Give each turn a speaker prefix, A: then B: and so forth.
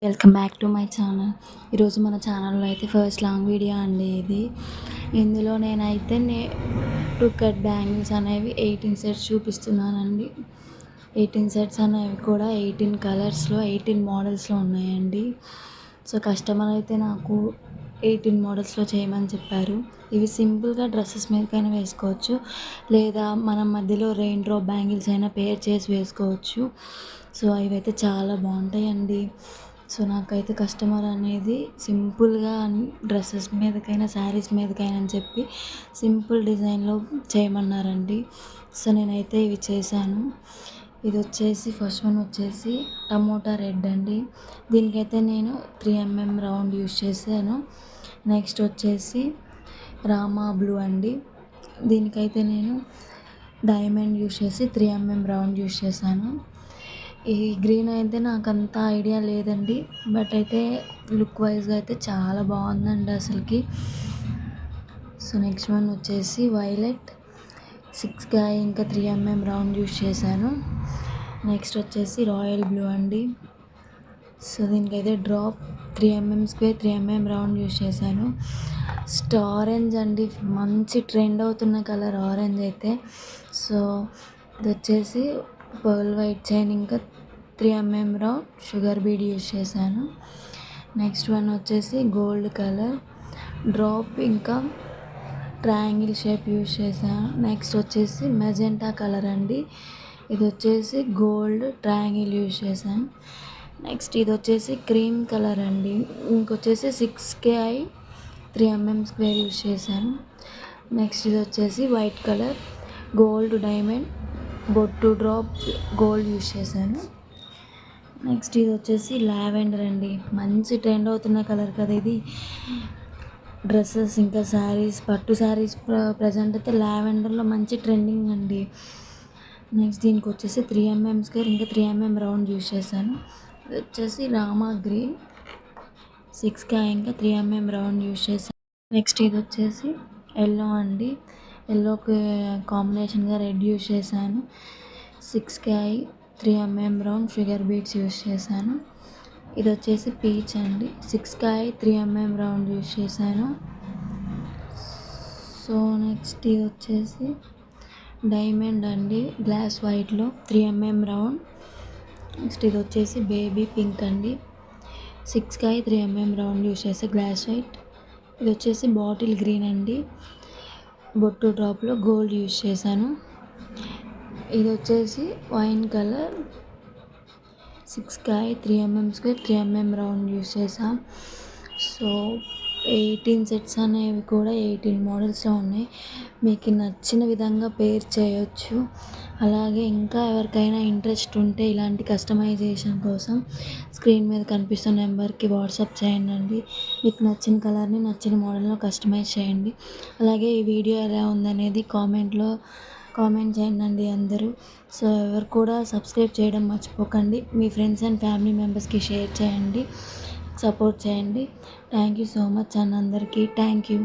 A: Welcome back to my channel. ఈరోజు మన ఛానల్లో అయితే ఫస్ట్ లాంగ్ వీడియో అండి ఇది. ఇందులో నేనైతే 2 కట్ బ్యాంగిల్స్ అనేవి 18 సెట్స్ చూపిస్తున్నానండి. 18 సెట్స్ అనేవి కూడా 18 కలర్స్లో 18 మోడల్స్లో ఉన్నాయండి. సో కస్టమర్ అయితే నాకు 18 మోడల్స్లో చేయమని చెప్పారు. ఇవి సింపుల్గా డ్రెస్సెస్ మీదకైనా వేసుకోవచ్చు, లేదా మనం మధ్యలో రెయిన్ డ్రాప్ బ్యాంగిల్స్ అయినా పేర్ చేసి వేసుకోవచ్చు. సో ఇవైతే చాలా బాగుంటాయండి. సో నాకైతే కస్టమర్ అనేది సింపుల్గా డ్రెస్సెస్ మీదకైనా శారీస్ మీదకైనా అని చెప్పి సింపుల్ డిజైన్లో చేయమన్నారండి. సో నేనైతే ఇవి చేశాను. ఇది వచ్చేసి ఫస్ట్ వన్ వచ్చేసి టమోటా రెడ్ అండి. దీనికైతే నేను 3mm రౌండ్ యూస్ చేశాను. నెక్స్ట్ వచ్చేసి రామా బ్లూ అండి. దీనికైతే నేను డైమండ్ యూస్ చేసి 3mm రౌండ్ యూస్ చేశాను. ఈ గ్రీన్ అయితే నాకు అంత ఐడియా లేదండి, బట్ అయితే లుక్ వైజ్గా అయితే చాలా బాగుందండి అసలుకి. సో నెక్స్ట్ వన్ వచ్చేసి వైలెట్ 6 ఇంకా 3mm రౌండ్ యూస్ చేశాను. నెక్స్ట్ వచ్చేసి రాయల్ బ్లూ అండి. సో దీనికైతే drop 3mm square 3mm round use చేశాను. ఆరెంజ్ అండి, మంచి ట్రెండ్ అవుతున్న కలర్ ఆరెంజ్ అయితే. సో ఇది వచ్చేసి పర్ల్ వైట్ చైన్ ఇంకా 3mm round sugar bead use చేశాను. నెక్స్ట్ వన్ వచ్చేసి గోల్డ్ కలర్ డ్రాప్ ఇంకా ట్రయాంగిల్ షేప్ యూస్ చేశాను. నెక్స్ట్ వచ్చేసి మెజెంటా కలర్ అండి. ఇది వచ్చేసి గోల్డ్ ట్రయాంగిల్ యూస్ చేశాను. నెక్స్ట్ ఇది వచ్చేసి క్రీమ్ కలర్ అండి. ఇంకొచ్చేసి 6 3mm స్క్వేర్ యూస్ చేశాను. నెక్స్ట్ ఇది వచ్చేసి వైట్ కలర్ గోల్డ్ డైమండ్ బొట్టు డ్రాప్ గోల్డ్ యూస్ చేశాను. నెక్స్ట్ ఇది వచ్చేసి లావెండర్ అండి, మంచి ట్రెండ్ అవుతున్న కలర్ కదా ఇది. డ్రెస్సెస్ ఇంకా శారీస్, పట్టు శారీస్ ప్రజెంట్ అయితే లావెండర్లో మంచి ట్రెండింగ్ అండి. నెక్స్ట్ దీనికి వచ్చేసి 3mm స్క్వేర్ ఇంకా 3mm రౌండ్ యూస్ చేశాను. ఇది వచ్చేసి రామా గ్రీన్ 6 ఇంకా 3mm రౌండ్ యూస్ చేశాను. నెక్స్ట్ ఇది వచ్చేసి ఎల్లో అండి. ఎల్లోకి కాంబినేషన్గా రెడ్ యూస్ చేశాను. 6 3mm round sugar beads use చేశాను. ఇది వచ్చేసి పీచ్ అండి. 6 3mm రౌండ్ యూస్ చేశాను. సో నెక్స్ట్ ఇది వచ్చేసి డైమండ్ అండి, గ్లాస్ వైట్లో 3mm రౌండ్. నెక్స్ట్ ఇది వచ్చేసి బేబీ పింక్ అండి. 6 3mm రౌండ్ యూస్ చేసే గ్లాస్ వైట్. ఇది వచ్చేసి బాటిల్ గ్రీన్ అండి, బొట్టు డ్రాప్లో గోల్డ్ యూస్ చేశాను. ఇది వచ్చేసి wine colour 6 3mm square 3mm round use చేసాం. సో 18 సెట్స్ అనేవి కూడా 18 మోడల్స్లో ఉన్నాయి. మీకు నచ్చిన విధంగా పేర్ చేయొచ్చు. అలాగే ఇంకా ఎవరికైనా ఇంట్రెస్ట్ ఉంటే ఇలాంటి కస్టమైజేషన్ కోసం స్క్రీన్ మీద కనిపిస్తున్న నెంబర్కి వాట్సాప్ చేయండి. మీకు నచ్చిన కలర్ని నచ్చిన మోడల్లో కస్టమైజ్ చేయండి. అలాగే ఈ వీడియో ఎలా ఉందనేది కామెంట్ చేయండి అందరూ. సో ఎవరు కూడా సబ్స్క్రైబ్ చేయడం మర్చిపోకండి. మీ ఫ్రెండ్స్ అండ్ ఫ్యామిలీ మెంబర్స్కి షేర్ చేయండి, సపోర్ట్ చేయండి. థ్యాంక్ యూ సో మచ్ అన్న అందరికీ. Thank you.